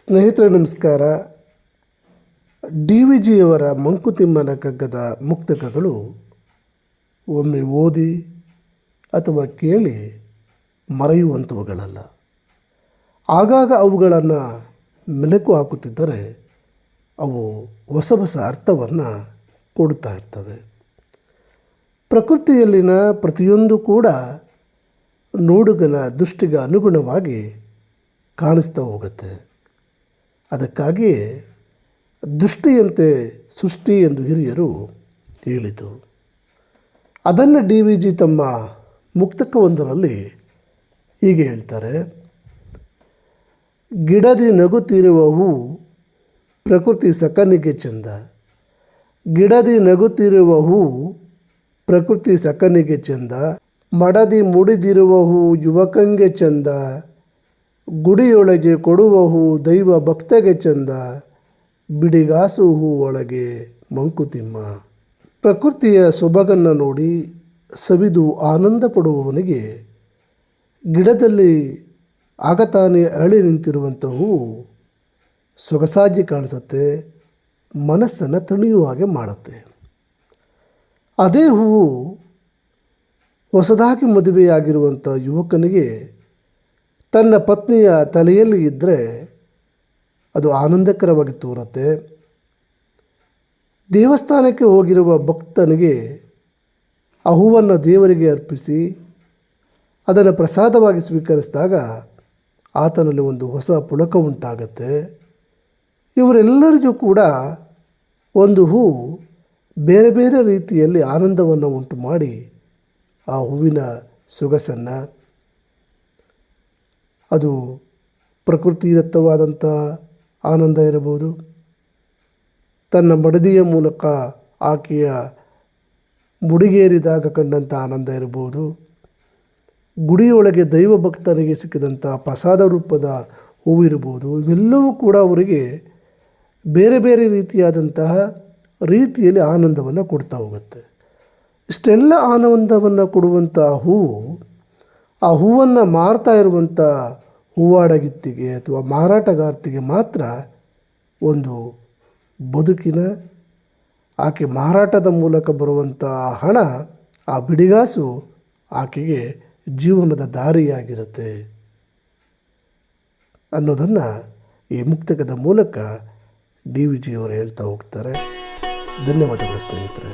ಸ್ನೇಹಿತರೆ ನಮಸ್ಕಾರ. D V ಜಿಯವರ ಮಂಕುತಿಮ್ಮನ ಕಗ್ಗದ ಮುಕ್ತಕಗಳು ಒಮ್ಮೆ ಓದಿ ಅಥವಾ ಕೇಳಿ ಮರೆಯುವಂಥವುಗಳಲ್ಲ. ಆಗಾಗ ಅವುಗಳನ್ನು ಮೆಲುಕು ಹಾಕುತ್ತಿದ್ದರೆ ಅವು ಹೊಸ ಹೊಸ ಅರ್ಥವನ್ನು ಕೊಡುತ್ತಾ ಇರ್ತವೆ. ಪ್ರಕೃತಿಯಲ್ಲಿನ ಪ್ರತಿಯೊಂದು ಕೂಡ ನೋಡುಗನ ದೃಷ್ಟಿಗೆ ಅನುಗುಣವಾಗಿ ಕಾಣಿಸ್ತಾ ಹೋಗುತ್ತೆ. ಅದಕ್ಕಾಗಿಯೇ ದೃಷ್ಟಿಯಂತೆ ಸೃಷ್ಟಿ ಎಂದು ಹಿರಿಯರು ಹೇಳಿತು. ಅದನ್ನು ಡಿ ವಿ ಜಿ ತಮ್ಮ ಮುಕ್ತಕವೊಂದರಲ್ಲಿ ಹೀಗೆ ಹೇಳ್ತಾರೆ: ಗಿಡದಿ ನಗುತ್ತಿರುವ ಹೂ ಪ್ರಕೃತಿ ಸಕನಿಗೆ ಚಂದ. ಗಿಡದಿ ನಗುತ್ತಿರುವ ಹೂ ಪ್ರಕೃತಿ ಸಕನಿಗೆ ಚಂದ. ಮಡದಿ ಮುಡಿದಿರುವ ಹೂ ಯುವಕಂಗೆ ಚಂದ. ಗುಡಿಯೊಳಗೆ ಕೊಡುವ ಹೂ ದೈವ ಭಕ್ತಗೆ ಚಂದ. ಬಿಡಿಗಾಸು ಹೂ ಒಳಗೆ ಮಂಕುತಿಮ್ಮ. ಪ್ರಕೃತಿಯ ಸೊಬಗನ್ನು ನೋಡಿ ಸವಿದು ಆನಂದ ಪಡುವವನಿಗೆ ಗಿಡದಲ್ಲಿ ಆಗತಾನೆ ಅರಳಿ ನಿಂತಿರುವಂಥ ಹೂವು ಸೊಗಸಾಗಿ ಕಾಣಿಸುತ್ತೆ, ಮನಸ್ಸನ್ನು ತಣಿಯುವ ಹಾಗೆ ಮಾಡುತ್ತೆ. ಅದೇ ಹೂವು ಹೊಸದಾಗಿ ಮದುವೆಯಾಗಿರುವಂಥ ಯುವಕನಿಗೆ ತನ್ನ ಪತ್ನಿಯ ತಲೆಯಲ್ಲಿ ಇದ್ದರೆ ಅದು ಆನಂದಕರವಾಗಿ ತೋರುತ್ತೆ. ದೇವಸ್ಥಾನಕ್ಕೆ ಹೋಗಿರುವ ಭಕ್ತನಿಗೆ ಆ ಹೂವನ್ನು ದೇವರಿಗೆ ಅರ್ಪಿಸಿ ಅದನ್ನು ಪ್ರಸಾದವಾಗಿ ಸ್ವೀಕರಿಸಿದಾಗ ಆತನಲ್ಲಿ ಒಂದು ಹೊಸ ಪುಳಕ ಉಂಟಾಗತ್ತೆ. ಇವರೆಲ್ಲರಿಗೂ ಕೂಡ ಒಂದು ಹೂ ಬೇರೆ ಬೇರೆ ರೀತಿಯಲ್ಲಿ ಆನಂದವನ್ನು ಉಂಟು ಮಾಡಿ ಆ ಹೂವಿನ ಸೊಗಸನ್ನು, ಅದು ಪ್ರಕೃತಿದತ್ತವಾದಂಥ ಆನಂದ ಇರಬಹುದು, ತನ್ನ ಮಡದಿಯ ಮೂಲಕ ಆಕೆಯ ಮುಡಿಗೇರಿದಾಗ ಕಂಡಂಥ ಆನಂದ ಇರಬಹುದು, ಗುಡಿಯೊಳಗೆ ದೈವ ಭಕ್ತನಿಗೆ ಸಿಕ್ಕಿದಂಥ ಪ್ರಸಾದ ರೂಪದ ಹೂವಿರಬಹುದು. ಇವೆಲ್ಲವೂ ಕೂಡ ಅವರಿಗೆ ಬೇರೆ ಬೇರೆ ರೀತಿಯಾದಂತಹ ರೀತಿಯಲ್ಲಿ ಆನಂದವನ್ನು ಕೊಡ್ತಾ ಹೋಗುತ್ತೆ. ಇಷ್ಟೆಲ್ಲ ಆನಂದವನ್ನು ಕೊಡುವಂಥ ಹೂವು ಆ ಹೂವನ್ನು ಮಾರ್ತಾ ಇರುವಂಥ ಹೂವಾಡಗಿತ್ತಿಗೆ ಅಥವಾ ಮಾರಾಟಗಾರ್ತಿಗೆ ಮಾತ್ರ ಒಂದು ಬದುಕಿನ, ಆಕೆ ಮಾರಾಟದ ಮೂಲಕ ಬರುವಂಥ ಹಣ, ಆ ಬಿಡಿಗಾಸು ಆಕೆಗೆ ಜೀವನದ ದಾರಿಯಾಗಿರುತ್ತೆ ಅನ್ನೋದನ್ನು ಈ ಮುಕ್ತಕದ ಮೂಲಕ ಡಿ ವಿ ಜಿಯವರು ಹೇಳ್ತಾ ಹೋಗ್ತಾರೆ. ಧನ್ಯವಾದಗಳು ಸ್ನೇಹಿತರೆ.